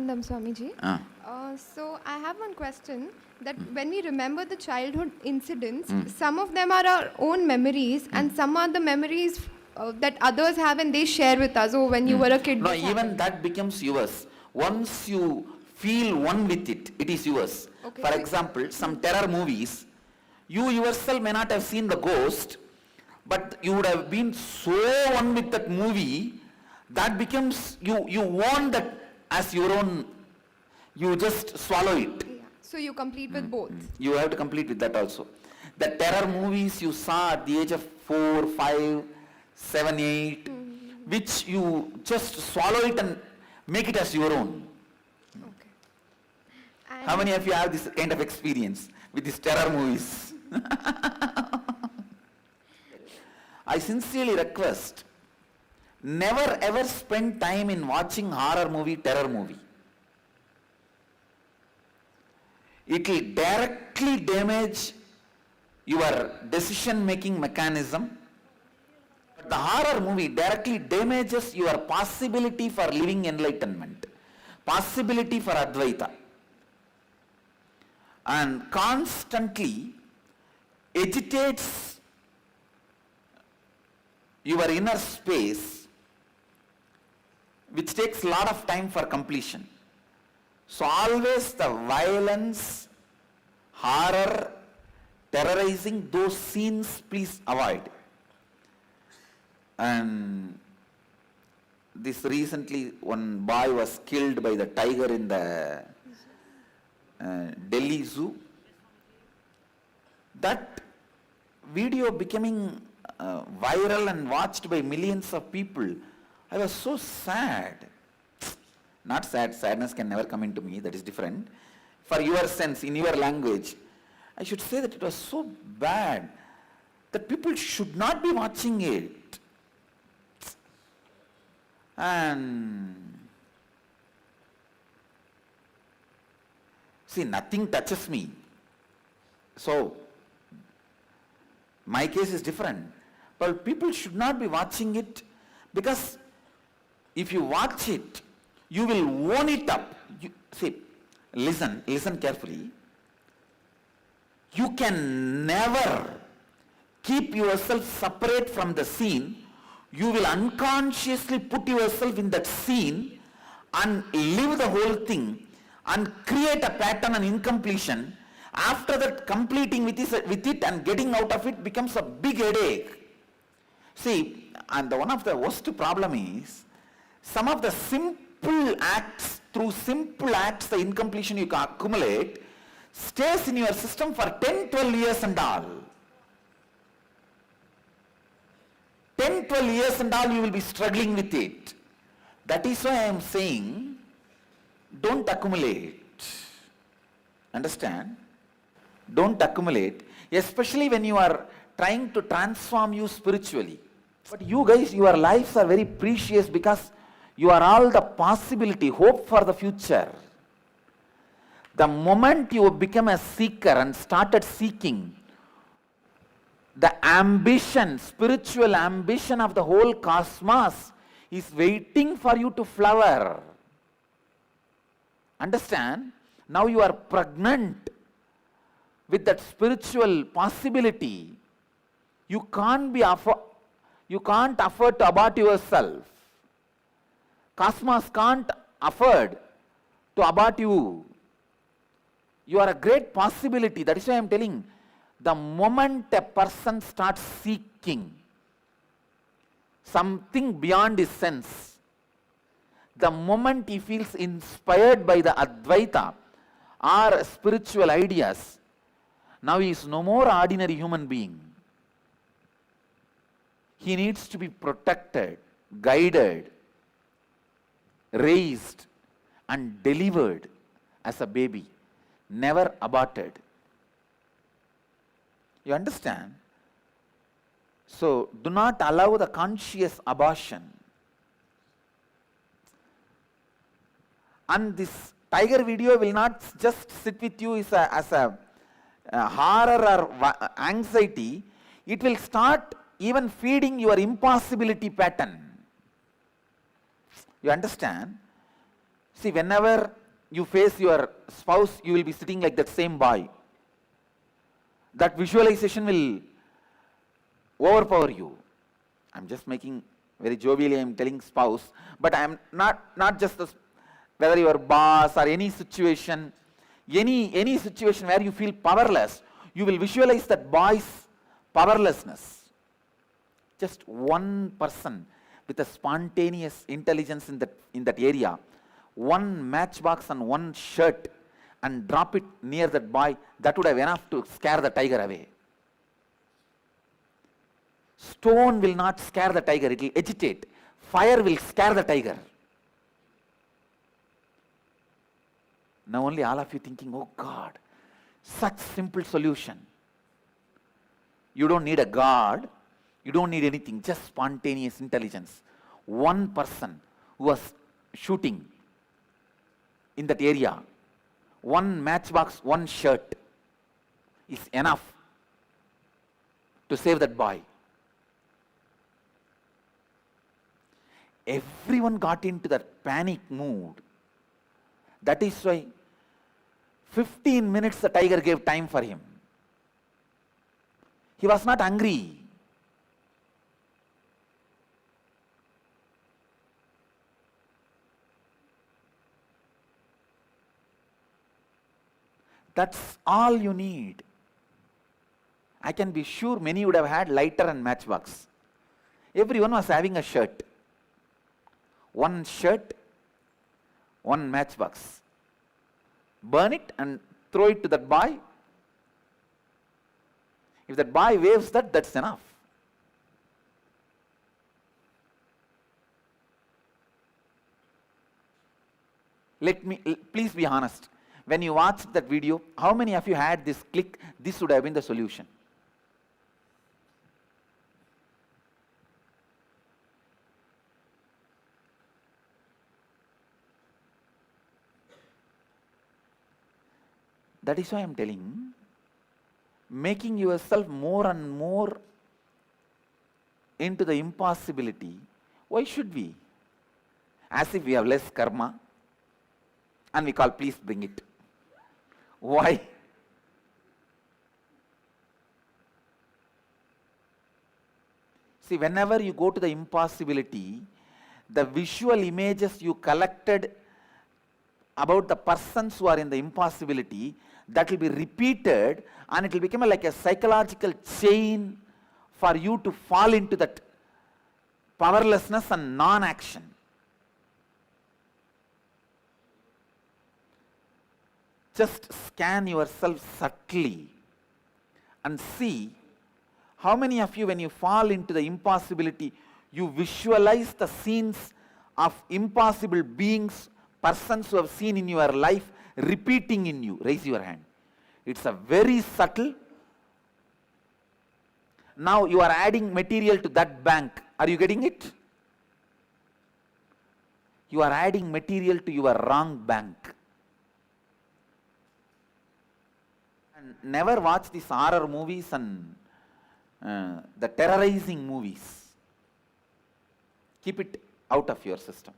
Anandam Swamiji. So I have one question that when we remember the childhood incidents, some of them are our own memories and some are the memories that others have and they share with us. Oh, when you were a kid. No, this even happened. that becomes yours. Once you feel one with it, it is yours. Okay, For so- example, some terror movies, you yourself may not have seen the ghost, but you would have been so one with that movie, that becomes, you want that as your own, you just swallow it. Yeah. So you complete with both. You have to complete with that also. The terror movies you saw at the age of 4, 5, 7, 8, which you just swallow it and make it as your own. Okay. How many of you have this kind of experience with these terror movies? I sincerely request, never ever spend time in watching horror movie, terror movie. It will directly damage your decision making mechanism. The horror movie directly damages your possibility for living enlightenment, possibility for Advaita, and constantly agitates your inner space, which takes a lot of time for completion. So always the violence, horror, terrorizing, those scenes please avoid. And this recently one boy was killed by the tiger in the Delhi Zoo. That video becoming viral and watched by millions of people. I was so sad. Not sad, sadness can never come into me, that is different. For your sense, in your language, I should say that it was so bad that people should not be watching it. And see, nothing touches me. So, my case is different. But people should not be watching it, because if you watch it, you will own it up. See, listen carefully. You can never keep yourself separate from the scene. You will unconsciously put yourself in that scene and live the whole thing and create a pattern and incompletion. After that, completing with it and getting out of it becomes a big headache. See, and one of the worst problem is, some of the simple acts, through simple acts, the incompletion you can accumulate, stays in your system for 10, 12 years and all. 10, 12 years and all you will be struggling with it. That is why I am saying, don't accumulate. Understand? Don't accumulate, especially when you are trying to transform you spiritually. But you guys, your lives are very precious because you are all the possibility, hope for the future. The moment you become a seeker and started seeking, the ambition, spiritual ambition of the whole cosmos is waiting for you to flower. Understand? Now you are pregnant with that spiritual possibility. You can't afford to abort yourself. Cosmos can't afford to abort you. You are a great possibility. That is why I am telling, the moment a person starts seeking something beyond his sense, the moment he feels inspired by the Advaita or spiritual ideas, now he is no more ordinary human being. He needs to be protected, guided, raised and delivered as a baby, never aborted. You understand? So, do not allow the conscious abortion. And this tiger video will not just sit with you as a horror or anxiety. It will start even feeding your impossibility pattern. You understand? See, whenever you face your spouse, you will be sitting like that same boy. That visualization will overpower you. I'm just making very jovially, I'm telling spouse, but I'm not just whether your boss or any situation where you feel powerless, you will visualize that boy's powerlessness. Just one person with a spontaneous intelligence in that area, one matchbox and one shirt, and drop it near that boy, that would have enough to scare the tiger away. Stone will not scare the tiger, it will agitate. Fire will scare the tiger. Now only all of you thinking, oh God, such simple solution. You don't need a God, you don't need anything, just spontaneous intelligence. One person who was shooting in that area, one matchbox, one shirt is enough to save that boy. Everyone got into that panic mood. That is why 15 minutes the tiger gave time for him. He was not hungry. That's all you need. I can be sure many would have had lighter and matchbox. Everyone was having a shirt. One shirt, one matchbox. Burn it and throw it to that boy. If that boy waves that, that's enough. Please be honest. When you watched that video, how many of you had this click, this would have been the solution? That is why I am telling, making yourself more and more into the impossibility. Why should we? As if we have less karma and we call, please bring it. Why? See, whenever you go to the impossibility, the visual images you collected about the persons who are in the impossibility, that will be repeated and it will become like a psychological chain for you to fall into that powerlessness and non-action. Just scan yourself subtly and see how many of you, when you fall into the impossibility, you visualize the scenes of impossible beings, persons who have seen in your life repeating in you. Raise your hand. It's a very subtle. Now you are adding material to that bank. Are you getting it? You are adding material to your wrong bank. And never watch these horror movies and the terrorizing movies. Keep it out of your system.